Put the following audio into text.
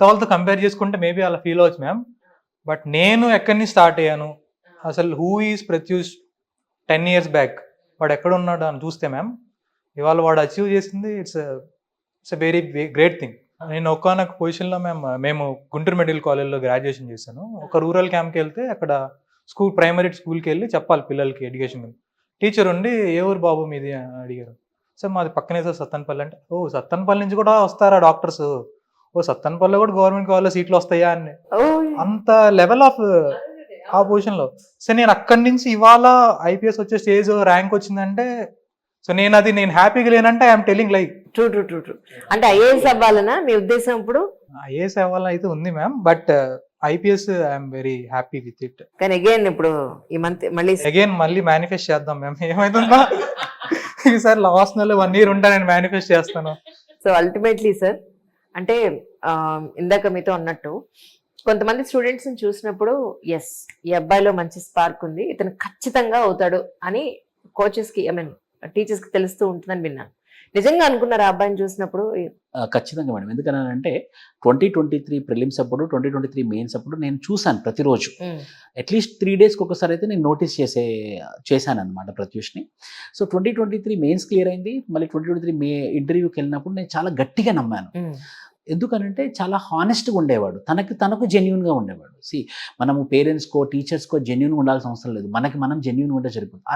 వాళ్ళతో కంపేర్ చేసుకుంటే మేబీ అలా ఫీల్ అవ్వచ్చు మ్యామ్. బట్ నేను ఎక్కడి నుంచి స్టార్ట్ అయ్యాను, అసలు who is Pratyush 10 years back, వాడు ఎక్కడున్నాడు అని చూస్తే మ్యామ్, ఇవాళ వాడు అచీవ్ చేసింది ఇట్స్ వెరీ గ్రేట్ థింగ్. నేను ఒకానొక పొజిషన్‌లో మేము గుంటూరు మెడికల్ కాలేజ్‌లో గ్రాడ్యుయేషన్ చేశాను. ఒక రూరల్ క్యాంప్‌కి వెళ్తే అక్కడ ప్రైమరీ స్కూల్‌కి వెళ్ళి చెప్పాలి పిల్లలకి ఎడ్యుకేషన్ గురించి. టీచర్ ఉండి "ఏ ఊరు బాబు మీది" అని అడిగారు. సార్ మాది పక్కనే సార్ సత్తెనపల్లి అంటే, "ఓహ్! సత్తెనపల్లి నుంచి కూడా వస్తారా డాక్టర్స్? ఓహ్! సత్తెనపల్లిలో కూడా గవర్నమెంట్ కాలేజ్‌లో సీట్లు వస్తాయా" అని. ఓహ్! అంత లెవెల్ ఆఫ్ ఆ పొజిషన్‌లో. సో, నేను అక్కడి నుంచి ఇవాళ ఐపీఎస్ వచ్చే స్టేజ్ ర్యాంక్ వచ్చిందంటే, సో, నేను హ్యాపీగా లేనంటే ఐ యామ్ టెల్లింగ్ లై. ట్రూ. అంటే ఐఏఎస్ అవ్వాలనా మీ ఉద్దేశం ఇప్పుడు? ఐఏఎస్ అవ్వాలనైతే ఉంది ma'am. But IPS I'm very happy with it. కానీ అగైన్ ఇప్పుడు ఈ మంత్ మళ్ళీ మేనిఫెస్ట్ చేద్దాం మ్యామ్. ఏమైతుందో ఈసారి లాస్ట్ నెల 1 ఇయర్ ఉంటా నేను మేనిఫెస్ట్ చేస్తాను. సో అల్టిమేట్లీ సార్, అంటే ఇందాక మీతో అన్నట్టు కొంతమంది స్టూడెంట్స్ ని చూసినప్పుడు ఎస్ ఈ అబ్బాయిలో మంచి స్పార్క్ ఉంది, ఇతను ఖచ్చితంగా అవుతాడు అని కోచెస్ కి టీచర్స్ కి తెలుస్తూ ఉంటుందని విన్నాను. నిజంగా అనుకున్నారు ఆ అబ్బాయిని చూసినప్పుడు? ఖచ్చితంగా మేడం. ఎందుకనంటే 2023 ప్రిలిమ్స్ అప్పుడు, 2023 మెయిన్స్ అప్పుడు నేను చూశాను ప్రతిరోజు. అట్లీస్ట్ 3 డేస్కి ఒకసారి అయితే నేను నోటీస్ చేశాను అనమాట ప్రత్యూష్ని. సో 2023 మెయిన్స్ క్లియర్ అయింది. మళ్ళీ 2023 ఇంటర్వ్యూకి వెళ్ళినప్పుడు నేను చాలా గట్టిగా నమ్మాను. ఎందుకనంటే చాలా హానెస్ట్గా ఉండేవాడు, తనకు జెన్యున్గా ఉండేవాడు. మనము పేరెంట్స్కో టీచర్స్కో జెన్యున్గా ఉండాల్సిన అవసరం లేదు, మనం జెన్యున్గా ఉంటే సరిపోతుంది. అలా